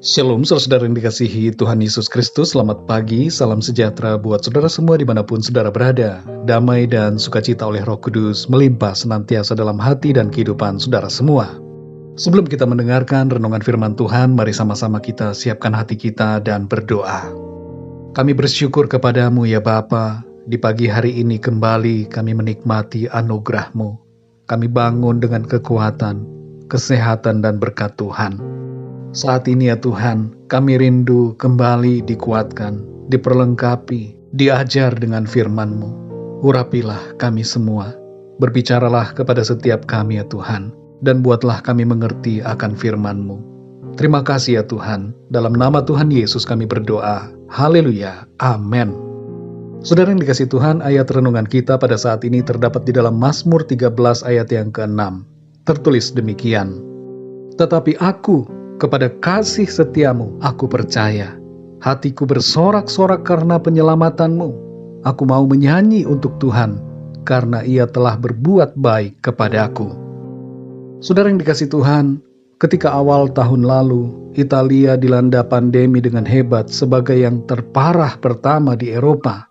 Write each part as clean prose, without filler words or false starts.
Shalom, saudara yang dikasihi Tuhan Yesus Kristus. Selamat pagi, salam sejahtera buat saudara semua dimanapun saudara berada. Damai dan sukacita oleh Roh Kudus melimpah senantiasa dalam hati dan kehidupan saudara semua. Sebelum kita mendengarkan renungan firman Tuhan, mari sama-sama kita siapkan hati kita dan berdoa. Kami bersyukur kepadamu ya Bapa, di pagi hari ini kembali kami menikmati anugerah-Mu. Kami bangun dengan kekuatan, kesehatan dan berkat Tuhan. Saat ini ya Tuhan, kami rindu kembali dikuatkan, diperlengkapi, diajar dengan firman-Mu. Urapilah kami semua, berbicaralah kepada setiap kami ya Tuhan, dan buatlah kami mengerti akan firman-Mu. Terima kasih ya Tuhan, dalam nama Tuhan Yesus kami berdoa. Haleluya, amin. Saudara yang dikasihi Tuhan, ayat renungan kita pada saat ini terdapat di dalam Mazmur 13 ayat yang ke-6. Tertulis demikian, "Tetapi aku, kepada kasih setiamu aku percaya. Hatiku bersorak-sorak karena penyelamatanmu. Aku mau menyanyi untuk Tuhan, karena Ia telah berbuat baik kepada aku." Saudara yang dikasihi Tuhan, ketika awal tahun lalu, Italia dilanda pandemi dengan hebat sebagai yang terparah pertama di Eropa.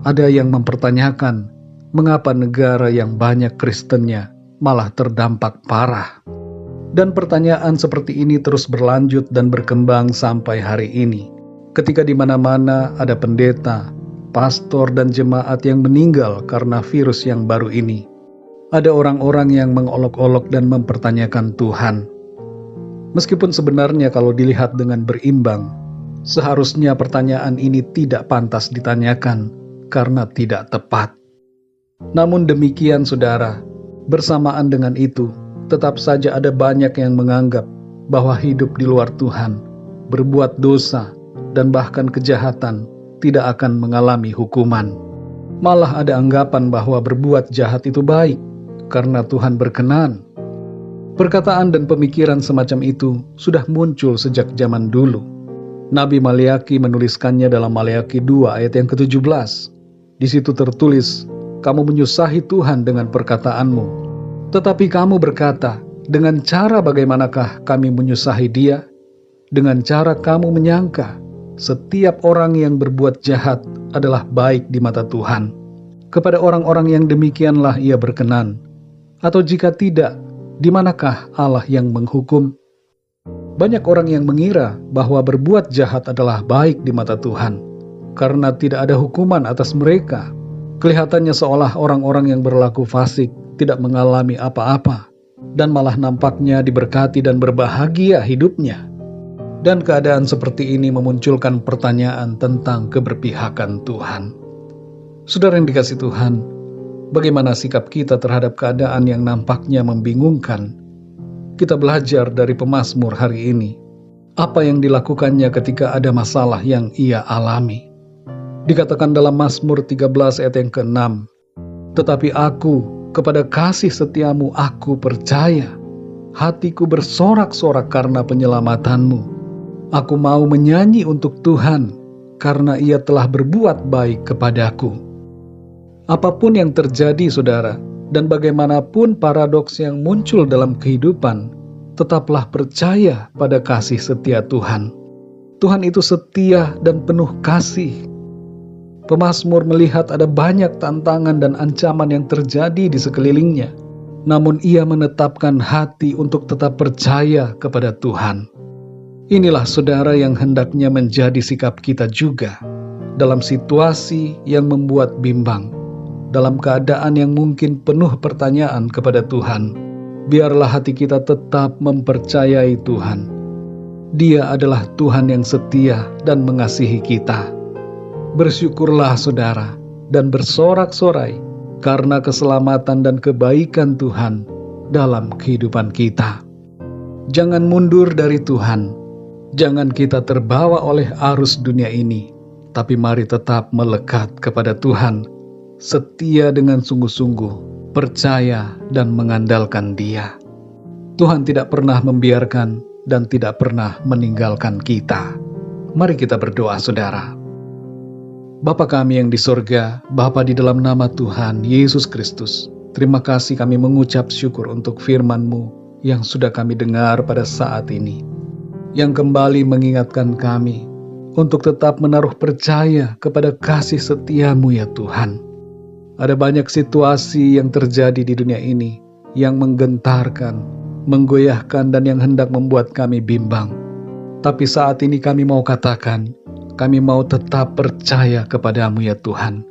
Ada yang mempertanyakan, mengapa negara yang banyak Kristennya malah terdampak parah? Dan pertanyaan seperti ini terus berlanjut dan berkembang sampai hari ini. Ketika di mana-mana ada pendeta, pastor dan jemaat yang meninggal karena virus yang baru ini. Ada orang-orang yang mengolok-olok dan mempertanyakan Tuhan. Meskipun sebenarnya kalau dilihat dengan berimbang, seharusnya pertanyaan ini tidak pantas ditanyakan karena tidak tepat. Namun demikian saudara, bersamaan dengan itu, tetap saja ada banyak yang menganggap bahwa hidup di luar Tuhan, berbuat dosa, dan bahkan kejahatan tidak akan mengalami hukuman. Malah ada anggapan bahwa berbuat jahat itu baik, karena Tuhan berkenan. Perkataan dan pemikiran semacam itu sudah muncul sejak zaman dulu. Nabi Maleakhi menuliskannya dalam Maleakhi 2 ayat yang ke-17. Di situ tertulis, "Kamu menyusahi Tuhan dengan perkataanmu. Tetapi kamu berkata, dengan cara bagaimanakah kami menyusahi Dia? Dengan cara kamu menyangka setiap orang yang berbuat jahat adalah baik di mata Tuhan. Kepada orang-orang yang demikianlah Ia berkenan. Atau jika tidak, di manakah Allah yang menghukum?" Banyak orang yang mengira bahwa berbuat jahat adalah baik di mata Tuhan, karena tidak ada hukuman atas mereka. Kelihatannya seolah orang-orang yang berlaku fasik tidak mengalami apa-apa, dan malah nampaknya diberkati dan berbahagia hidupnya. Dan keadaan seperti ini memunculkan pertanyaan tentang keberpihakan Tuhan. Saudara yang dikasihi Tuhan, bagaimana sikap kita terhadap keadaan yang nampaknya membingungkan? Kita belajar dari pemazmur hari ini. Apa yang dilakukannya ketika ada masalah yang ia alami? Dikatakan dalam Mazmur 13 ayat yang ke-6, "Tetapi aku, kepada kasih setiamu aku percaya. Hatiku bersorak-sorak karena penyelamatanmu. Aku mau menyanyi untuk Tuhan, karena Ia telah berbuat baik kepadaku." Apapun yang terjadi saudara, dan bagaimanapun paradoks yang muncul dalam kehidupan, tetaplah percaya pada kasih setia Tuhan. Tuhan itu setia dan penuh kasih. Pemazmur melihat ada banyak tantangan dan ancaman yang terjadi di sekelilingnya. Namun ia menetapkan hati untuk tetap percaya kepada Tuhan. Inilah saudara yang hendaknya menjadi sikap kita juga. Dalam situasi yang membuat bimbang, dalam keadaan yang mungkin penuh pertanyaan kepada Tuhan, biarlah hati kita tetap mempercayai Tuhan. Dia adalah Tuhan yang setia dan mengasihi kita. Bersyukurlah saudara, dan bersorak-sorai karena keselamatan dan kebaikan Tuhan dalam kehidupan kita. Jangan mundur dari Tuhan, jangan kita terbawa oleh arus dunia ini, tapi mari tetap melekat kepada Tuhan, setia dengan sungguh-sungguh, percaya dan mengandalkan Dia. Tuhan tidak pernah membiarkan dan tidak pernah meninggalkan kita. Mari kita berdoa saudara. Bapa kami yang di sorga, Bapa di dalam nama Tuhan Yesus Kristus, terima kasih kami mengucap syukur untuk firman-Mu yang sudah kami dengar pada saat ini. yang kembali mengingatkan kami untuk tetap menaruh percaya kepada kasih setia-Mu ya Tuhan. Ada banyak situasi yang terjadi di dunia ini yang menggentarkan, menggoyahkan, dan yang hendak membuat kami bimbang. Tapi saat ini kami mau katakan, kami mau tetap percaya kepada-Mu ya Tuhan.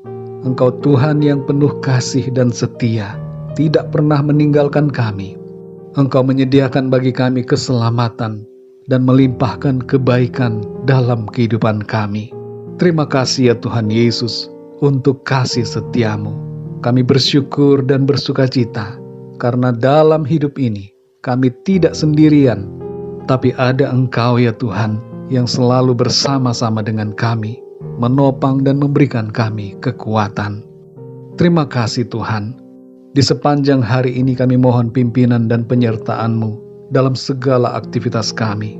Engkau Tuhan yang penuh kasih dan setia, tidak pernah meninggalkan kami. Engkau menyediakan bagi kami keselamatan dan melimpahkan kebaikan dalam kehidupan kami. Terima kasih ya Tuhan Yesus untuk kasih setia-Mu. Kami bersyukur dan bersukacita karena dalam hidup ini kami tidak sendirian, tapi ada Engkau ya Tuhan yang selalu bersama-sama dengan kami, menopang dan memberikan kami kekuatan. Terima kasih Tuhan. Di sepanjang hari ini kami mohon pimpinan dan penyertaan-Mu dalam segala aktivitas kami.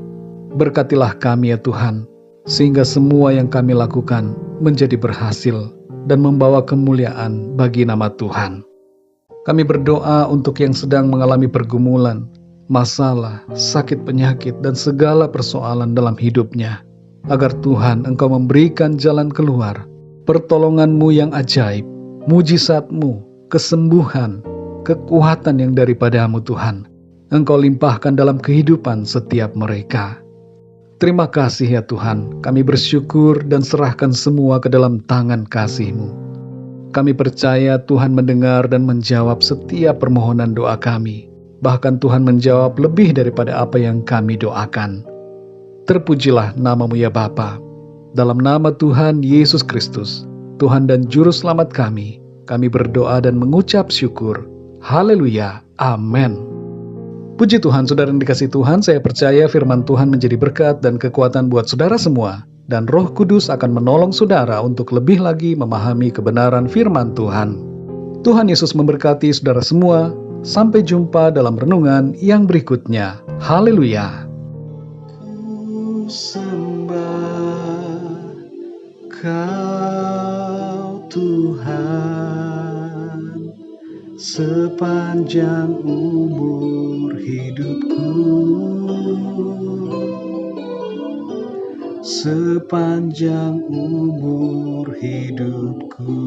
Berkatilah kami ya Tuhan, sehingga semua yang kami lakukan menjadi berhasil dan membawa kemuliaan bagi nama Tuhan. Kami berdoa untuk yang sedang mengalami pergumulan, masalah, sakit penyakit, dan segala persoalan dalam hidupnya, agar Tuhan Engkau memberikan jalan keluar, pertolongan-Mu yang ajaib, mujizat-Mu, kesembuhan, kekuatan yang daripada-Mu Tuhan, Engkau limpahkan dalam kehidupan setiap mereka. Terima kasih ya Tuhan, kami bersyukur dan serahkan semua ke dalam tangan kasih-Mu. Kami percaya Tuhan mendengar dan menjawab setiap permohonan doa kami. Bahkan Tuhan menjawab lebih daripada apa yang kami doakan. Terpujilah nama-Mu ya Bapa. Dalam nama Tuhan Yesus Kristus, Tuhan dan Juru Selamat kami berdoa dan mengucap syukur. Haleluya. Amin. Puji Tuhan, saudara yang dikasihi Tuhan, saya percaya firman Tuhan menjadi berkat dan kekuatan buat saudara semua. Dan Roh Kudus akan menolong saudara untuk lebih lagi memahami kebenaran firman Tuhan. Tuhan Yesus memberkati saudara semua. Sampai jumpa dalam renungan yang berikutnya. Haleluya. Ku sembah Kau Tuhan sepanjang umur hidupku, sepanjang umur hidupku.